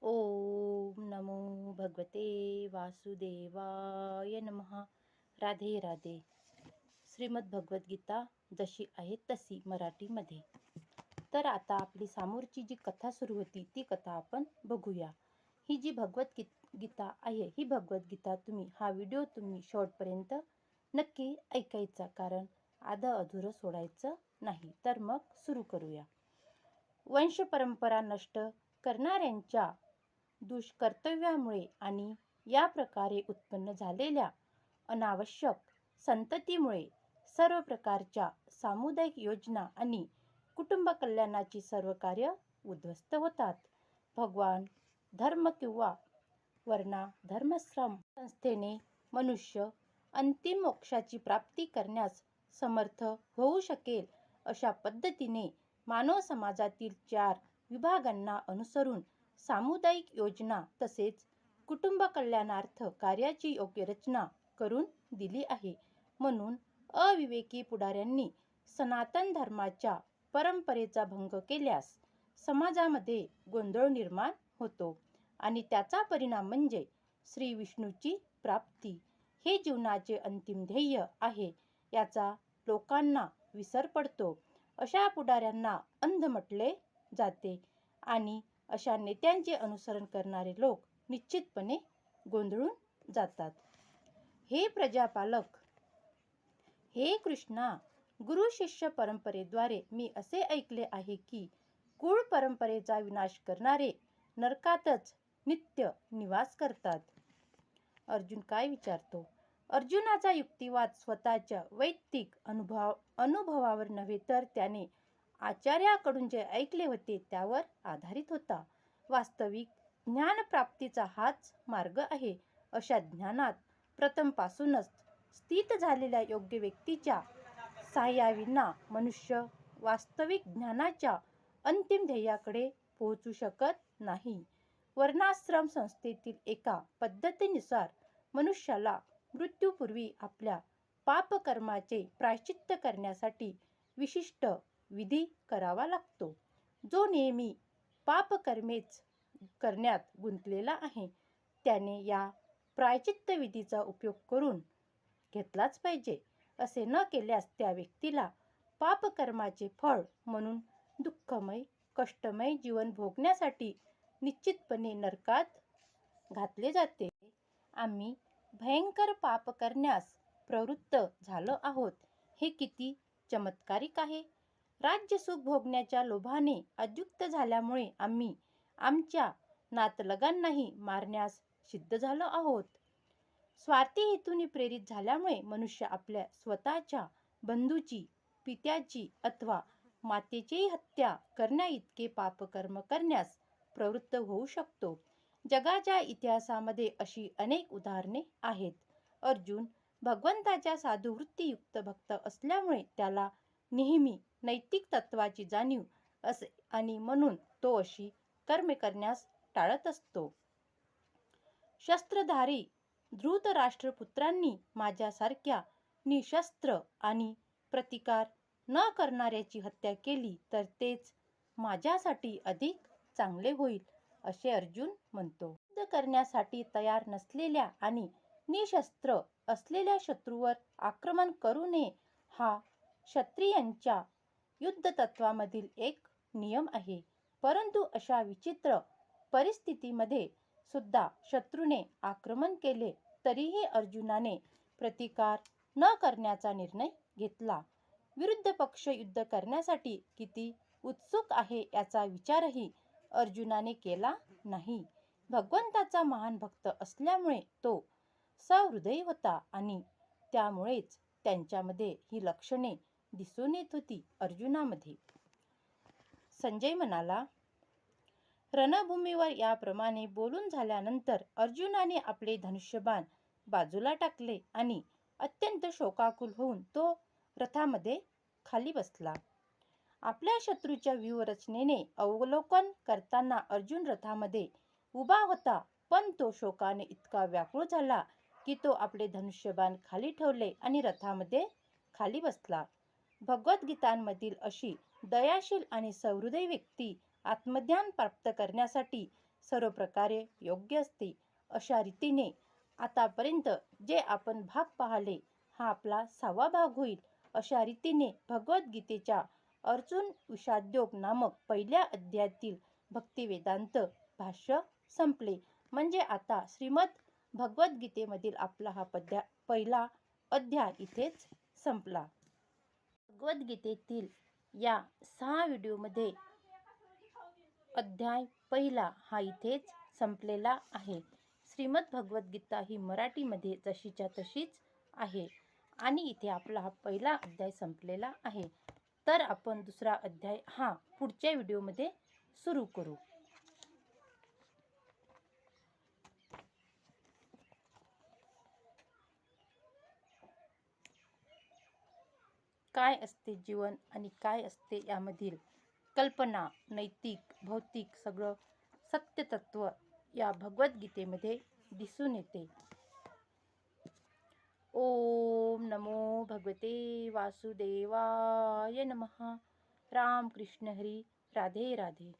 ओम नमो भगवते वासुदेवाय नमः. राधे राधे. श्रीमद भगवद्गीता जशी आहे तशी मराठीमध्ये. तर आता आपली समोरची जी कथा सुरू होती ती कथा आपण बघूया. ही जी भगवद्गीता आहे, ही भगवद्गीता हा व्हिडिओ तुम्ही शेवटपर्यंत नक्की ऐकायचा, कारण आधं अधुरं सोडायचं नाही. तर मग सुरू करूया. वंश परंपरा नष्ट करणाऱ्यांच्या दुष्कर्तव्यामुळे आणि या प्रकारे उत्पन्न झालेल्या अनावश्यक संततीमुळे सर्व प्रकारच्या सामुदायिक योजना आणि कुटुंब कल्याणाची सर्व कार्य उद्ध्वस्त होतात. भगवान धर्म किंवा वर्णा धर्मश्रम संस्थेने मनुष्य अंतिम मोक्षाची प्राप्ती करण्यास समर्थ होऊ शकेल अशा पद्धतीने मानव समाजातील 4 विभागांना अनुसरून सामुदायिक योजना तसेच कुटुंब कल्याणार्थ कार्याची योग्य रचना करून दिली आहे. म्हणून अविवेकी पुढाऱ्यांनी सनातन धर्माच्या परंपरेचा भंग केल्यास समाजामध्ये गोंधळ निर्माण होतो आणि त्याचा परिणाम म्हणजे श्री विष्णूची प्राप्ती हे जीवनाचे अंतिम ध्येय आहे याचा लोकांना विसर पडतो. अशा पुढाऱ्यांना अंध म्हटले जाते आणि अशा नेत्यांचे अनुसरण करणारे लोक निश्चितपणे गोंधळून जातात. हे प्रजापालक, हे कृष्णा, गुरु शिष्य परंपरेद्वारे मी असे ऐकले आहे की कुळ परंपरेचा विनाश करणारे नरकातच नित्य निवास करतात. अर्जुन काय विचारतो? अर्जुनाचा युक्तिवाद स्वतःच्या वैयक्तिक अनुभवावर नव्हे तर त्याने आचार्याकडून जे ऐकले होते त्यावर आधारित होता. वास्तविक ज्ञानप्राप्तीचा हाच मार्ग आहे. अशा ज्ञानात प्रथमपासूनच स्थित झालेल्या योग्य व्यक्तीच्या सहाय्याविना मनुष्य वास्तविक ज्ञानाच्या अंतिम ध्येयाकडे पोहोचू शकत नाही. वर्णाश्रम संस्थेतील एका पद्धतीनुसार मनुष्याला मृत्यूपूर्वी आपल्या पापकर्माचे प्रायश्चित्त करण्यासाठी विशिष्ट विधी करावा लागतो. जो नेहमी पापकर्मेच करण्यात गुंतलेला आहे त्याने या प्रायश्चित्त विधीचा उपयोग करून घेतलाच पाहिजे. असे न केल्यास त्या व्यक्तीला पापकर्माचे फळ म्हणून दुःखमय कष्टमय जीवन भोगण्यासाठी निश्चितपणे नरकात घातले जाते. आम्ही भयंकर पाप करण्यास प्रवृत्त झालो आहोत. हे किती चमत्कारिक आहे. राज्यसुख भोगण्याच्या लोभाने अद्युक्त झाल्यामुळे आम्ही आमच्या नातलगांनाही मारण्यास सिद्ध झालो आहोत. स्वार्थी हेतूने प्रेरित झाल्यामुळे मनुष्य आपल्या स्वतःच्या बंधूची, पित्याची अथवा मातेचीही हत्या करण्याइतके पापकर्म करण्यास प्रवृत्त होऊ शकतो. जगाच्या इतिहासामध्ये अशी अनेक उदाहरणे आहेत. अर्जुन भगवंताच्या साधुवृत्तीयुक्त भक्त असल्यामुळे त्याला नेहमी नैतिक तत्वाची जाणीव असे आणि म्हणून तो अशी कर्मे करण्यास टाळत असतो. शस्त्रधारी धृतराष्ट्रपुत्रांनी माझ्यासारख्या निशस्त्र आणि प्रतिकार न करणाऱ्याची हत्या केली तर तेच माझ्यासाठी अधिक चांगले होईल असे अर्जुन म्हणतो. युद्ध करण्यासाठी तयार नसलेल्या आणि निशस्त्र असलेल्या शत्रूवर आक्रमण करू नये हा क्षत्रियांच्या युद्ध तत्वामधील एक नियम आहे. परंतु अशा विचित्र परिस्थितीमध्ये सुद्धा शत्रूने आक्रमण केले तरीही अर्जुनाने प्रतिकार न करण्याचा निर्णय घेतला. विरुद्ध पक्ष युद्ध करण्यासाठी किती उत्सुक आहे याचा विचारही अर्जुनाने केला नाही. भगवंताचा महान भक्त असल्यामुळे तो सहृदयी होता आणि त्यामुळेच त्यांच्यामध्ये ही लक्षणे दिसून येत होती. अर्जुनामध्ये संजय म्हणाला, रणभूमीवर याप्रमाणे बोलून झाल्यानंतर अर्जुनाने आपले धनुष्यबाण बाजूला टाकले आणि अत्यंत शोकाकुल होऊन तो रथामध्ये खाली बसला. आपल्या शत्रूच्या व्यूहरचनेने अवलोकन करताना अर्जुन रथामध्ये उभा होता, पण तो शोकाने इतका व्याकुळ झाला की तो आपले धनुष्यबाण खाली ठेवले आणि रथामध्ये खाली बसला. भगवद्गीतांमधील अशी दयाशील आणि सहृदयी व्यक्ती आत्मज्ञान प्राप्त करण्यासाठी सर्व प्रकारे योग्य असते. अशा रीतीने आतापर्यंत जे आपण भाग पाहिले हा आपला 6वा भाग होईल. अशा रीतीने भगवद्गीतेच्या अर्जुन विषादयोग नामक पहिल्या अध्यायातील भक्तिवेदांत भाष्य संपले. म्हणजे आता श्रीमद भगवद्गीतेमधील आपला हा पहिला अध्याय इथेच संपला. भगवद्गीतेतील या 6 व्हिडिओमध्ये अध्याय पहिला हा इथेच संपलेला आहे. श्रीमद भगवद्गीता ही मराठीमध्ये जशीच्या तशीच आहे आणि इथे आपला हा पहिला अध्याय संपलेला आहे. तर आपण दुसरा अध्याय हा पुढच्या व्हिडिओमध्ये सुरू करू. काय असते जीवन आणि काय असते यामधील कल्पना, नैतिक, भौतिक सगळं सत्यतत्व या भगवद्गीतेमध्ये दिसून येते. ओम नमो भगवते वासुदेवाय नमः. राम कृष्ण हरी. राधे राधे.